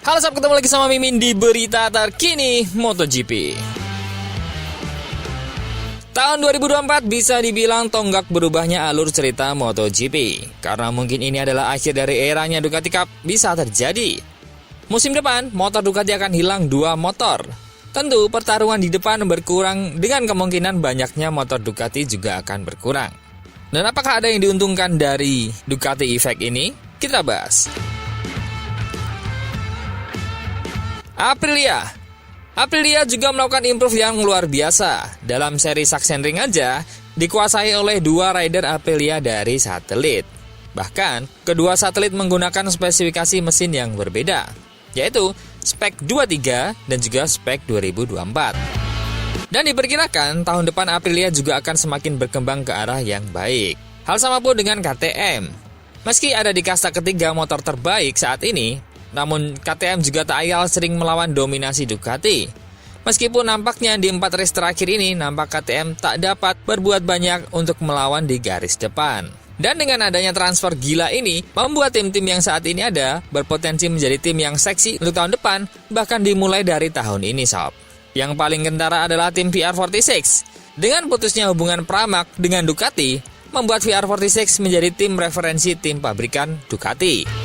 Halo sob, ketemu lagi sama Mimin di berita terkini MotoGP. Tahun 2024 bisa dibilang tonggak berubahnya alur cerita MotoGP. Karena mungkin ini adalah akhir dari eranya Ducati Cup bisa terjadi. Musim depan, motor Ducati akan hilang 2 motor. Tentu pertarungan di depan berkurang dengan kemungkinan banyaknya motor Ducati juga akan berkurang. Dan apakah ada yang diuntungkan dari Ducati Effect ini? Kita bahas. Aprilia juga melakukan improve yang luar biasa. Dalam seri Sachsenring aja dikuasai oleh 2 rider Aprilia dari satelit. Bahkan kedua satelit menggunakan spesifikasi mesin yang berbeda, yaitu spek 23 dan juga spek 2024. Dan diperkirakan tahun depan Aprilia juga akan semakin berkembang ke arah yang baik. Hal sama pun dengan KTM. Meski ada di kasta ketiga motor terbaik saat ini, namun KTM juga tak ayal sering melawan dominasi Ducati. Meskipun nampaknya di 4 race terakhir ini nampak KTM tak dapat berbuat banyak untuk melawan di garis depan. Dan dengan adanya transfer gila ini, membuat tim-tim yang saat ini ada berpotensi menjadi tim yang seksi untuk tahun depan, bahkan dimulai dari tahun ini sob. Yang paling kentara adalah tim VR46. Dengan putusnya hubungan Pramac dengan Ducati, membuat VR46 menjadi tim referensi tim pabrikan Ducati.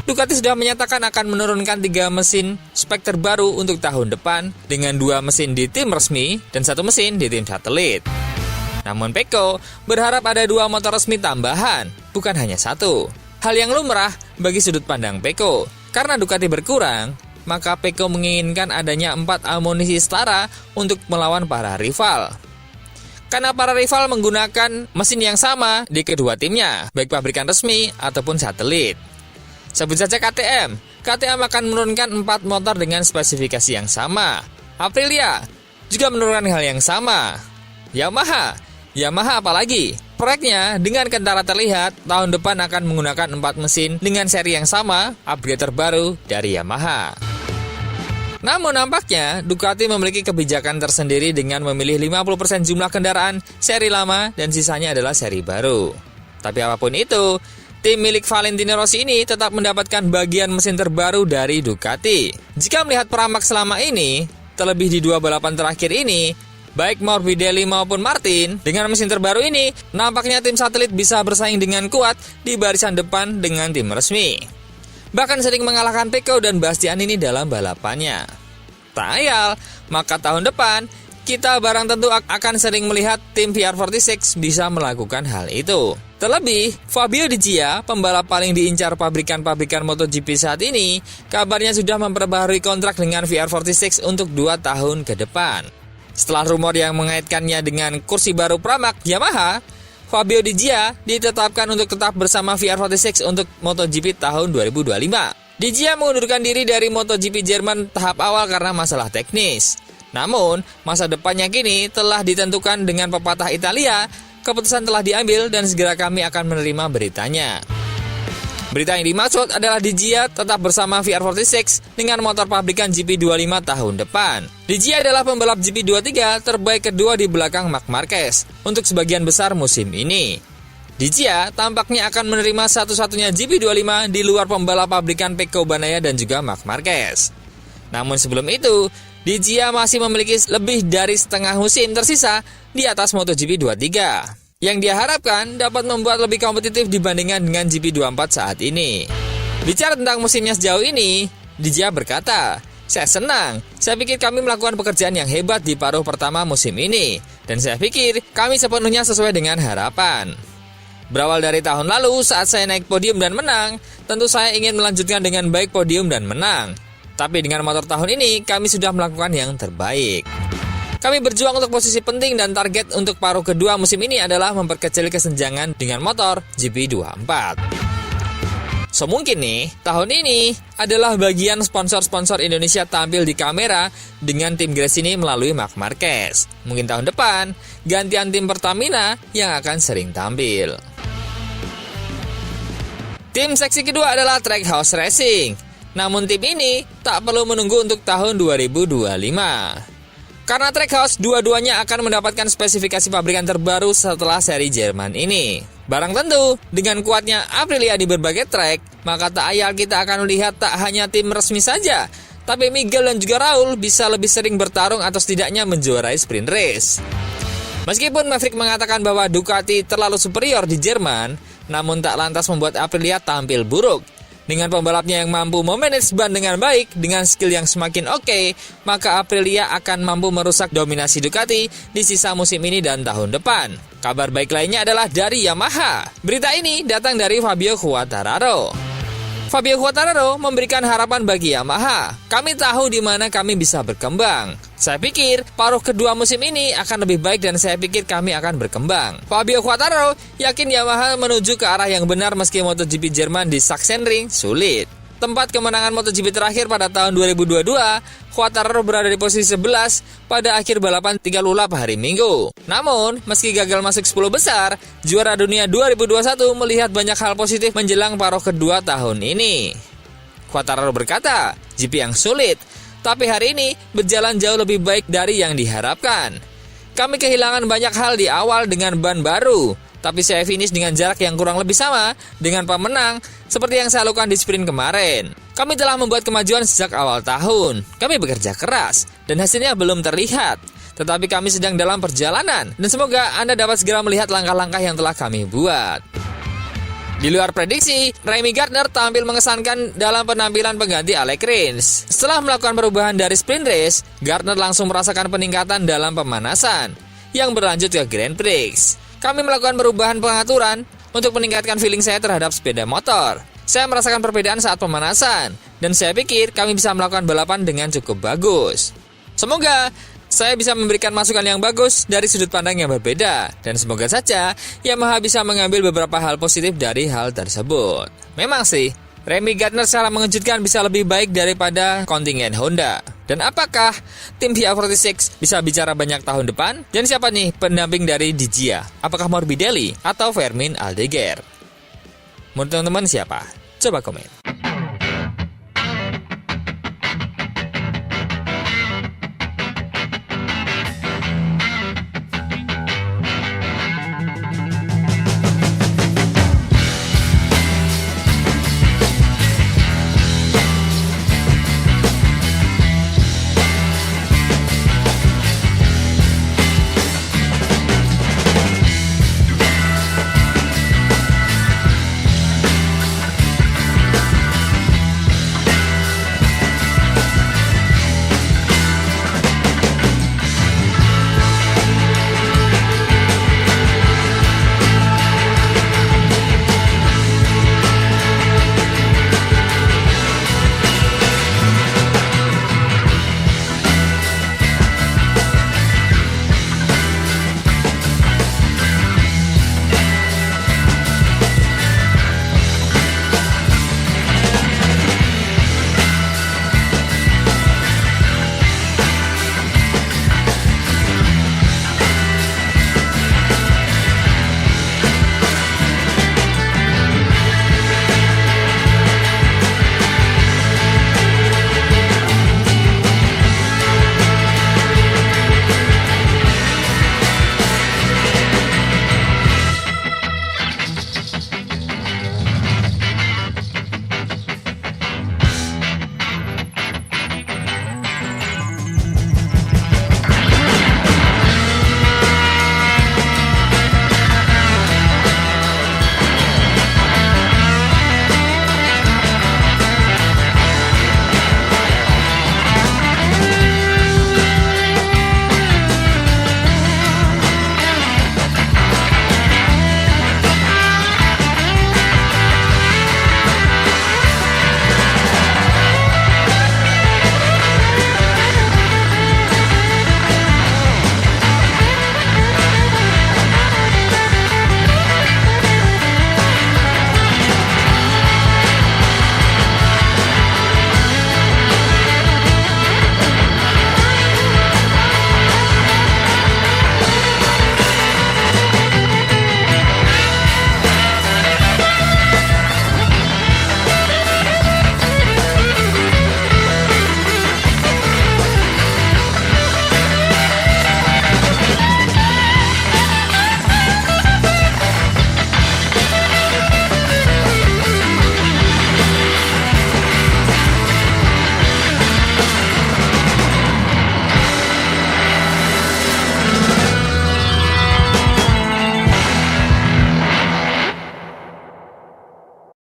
Ducati sudah menyatakan akan menurunkan 3 mesin spek terbaru untuk tahun depan dengan 2 mesin di tim resmi dan 1 mesin di tim satelit. Namun Pecco berharap ada 2 motor resmi tambahan, bukan hanya 1. Hal yang lumrah bagi sudut pandang Pecco. Karena Ducati berkurang, maka Pecco menginginkan adanya 4 amunisi setara untuk melawan para rival. Karena para rival menggunakan mesin yang sama di kedua timnya, baik pabrikan resmi ataupun satelit. Sebut saja KTM. KTM akan menurunkan 4 motor dengan spesifikasi yang sama. Aprilia juga menurunkan hal yang sama. Yamaha apalagi? Proyeknya dengan kentara terlihat tahun depan akan menggunakan 4 mesin dengan seri yang sama, upgrade terbaru dari Yamaha. Namun nampaknya Ducati memiliki kebijakan tersendiri dengan memilih 50% jumlah kendaraan seri lama dan sisanya adalah seri baru. Tapi apapun itu, tim milik Valentino Rossi ini tetap mendapatkan bagian mesin terbaru dari Ducati. Jika melihat Pramac selama ini, terlebih di 2 balapan terakhir ini, baik Morbidelli maupun Martin, dengan mesin terbaru ini, nampaknya tim satelit bisa bersaing dengan kuat di barisan depan dengan tim resmi. Bahkan sering mengalahkan Pecco dan Bastianini dalam balapannya. Tak ayal, maka tahun depan, kita barang tentu akan sering melihat tim VR46 bisa melakukan hal itu. Terlebih, Fabio Di Gia, pembalap paling diincar pabrikan-pabrikan MotoGP saat ini, kabarnya sudah memperbaharui kontrak dengan VR46 untuk 2 tahun ke depan. Setelah rumor yang mengaitkannya dengan kursi baru Pramac Yamaha, Fabio Di Gia ditetapkan untuk tetap bersama VR46 untuk MotoGP tahun 2025. Di Gia mengundurkan diri dari MotoGP Jerman tahap awal karena masalah teknis. Namun, masa depannya kini telah ditentukan dengan pepatah Italia, keputusan telah diambil dan segera kami akan menerima beritanya. Berita yang dimaksud adalah Di Gia tetap bersama VR46 dengan motor pabrikan GP25 tahun depan. Di Gia adalah pembalap GP23 terbaik kedua di belakang Marc Marquez untuk sebagian besar musim ini. Di Gia tampaknya akan menerima satu-satunya GP25 di luar pembalap pabrikan Pecco Bagnaia dan juga Marc Marquez. Namun sebelum itu, Di Gia masih memiliki lebih dari setengah musim tersisa di atas MotoGP 23, yang dia harapkan dapat membuat lebih kompetitif dibandingkan dengan GP24 saat ini. Bicara tentang musimnya sejauh ini, Di Gia berkata, "Saya senang, saya pikir kami melakukan pekerjaan yang hebat di paruh pertama musim ini, dan saya pikir kami sepenuhnya sesuai dengan harapan. Berawal dari tahun lalu saat saya naik podium dan menang, tentu saya ingin melanjutkan dengan baik podium dan menang. Tapi dengan motor tahun ini, kami sudah melakukan yang terbaik. Kami berjuang untuk posisi penting dan target untuk paruh kedua musim ini adalah memperkecil kesenjangan dengan motor GP24. So mungkin nih, tahun ini adalah bagian sponsor-sponsor Indonesia tampil di kamera dengan tim Gresini melalui Marc Marquez. Mungkin tahun depan, gantian tim Pertamina yang akan sering tampil." Tim seksi kedua adalah Trackhouse Racing. Namun tim ini tak perlu menunggu untuk tahun 2025. Karena Trackhouse dua-duanya akan mendapatkan spesifikasi pabrikan terbaru setelah seri Jerman ini. Barang tentu, dengan kuatnya Aprilia di berbagai trek, maka tak ayal kita akan melihat tak hanya tim resmi saja, tapi Miguel dan juga Raul bisa lebih sering bertarung atau setidaknya menjuarai sprint race. Meskipun Maverick mengatakan bahwa Ducati terlalu superior di Jerman, namun tak lantas membuat Aprilia tampil buruk. Dengan pembalapnya yang mampu memanage ban dengan baik, dengan skill yang semakin oke, maka Aprilia akan mampu merusak dominasi Ducati di sisa musim ini dan tahun depan. Kabar baik lainnya adalah dari Yamaha. Berita ini datang dari Fabio Quartararo. Fabio Quartararo memberikan harapan bagi Yamaha. Kami tahu di mana kami bisa berkembang. Saya pikir paruh kedua musim ini akan lebih baik dan saya pikir kami akan berkembang. Fabio Quartararo yakin Yamaha menuju ke arah yang benar meski MotoGP Jerman di Sachsenring sulit. Tempat kemenangan MotoGP terakhir pada tahun 2022, Quartararo berada di posisi 11 pada akhir balapan 3 lap hari Minggu. Namun, meski gagal masuk 10 besar, juara dunia 2021 melihat banyak hal positif menjelang paruh kedua tahun ini. Quartararo berkata, GP yang sulit, tapi hari ini berjalan jauh lebih baik dari yang diharapkan. Kami kehilangan banyak hal di awal dengan ban baru, tapi saya finish dengan jarak yang kurang lebih sama dengan pemenang seperti yang saya lakukan di sprint kemarin. Kami telah membuat kemajuan sejak awal tahun. Kami bekerja keras dan hasilnya belum terlihat. Tetapi kami sedang dalam perjalanan dan semoga Anda dapat segera melihat langkah-langkah yang telah kami buat. Di luar prediksi, Remy Gardner tampil mengesankan dalam penampilan pengganti Alex Rins. Setelah melakukan perubahan dari sprint race, Gardner langsung merasakan peningkatan dalam pemanasan yang berlanjut ke Grand Prix. Kami melakukan perubahan pengaturan untuk meningkatkan feeling saya terhadap sepeda motor. Saya merasakan perbedaan saat pemanasan, dan saya pikir kami bisa melakukan balapan dengan cukup bagus. Semoga saya bisa memberikan masukan yang bagus dari sudut pandang yang berbeda, dan semoga saja Yamaha bisa mengambil beberapa hal positif dari hal tersebut. Memang sih, Remy Gardner secara mengejutkan bisa lebih baik daripada kontingen Honda. Dan apakah tim VR46 bisa bicara banyak tahun depan? Dan siapa nih pendamping dari Di Gia? Apakah Morbidelli atau Fermin Aldeguer? Menurut teman-teman siapa? Coba komen.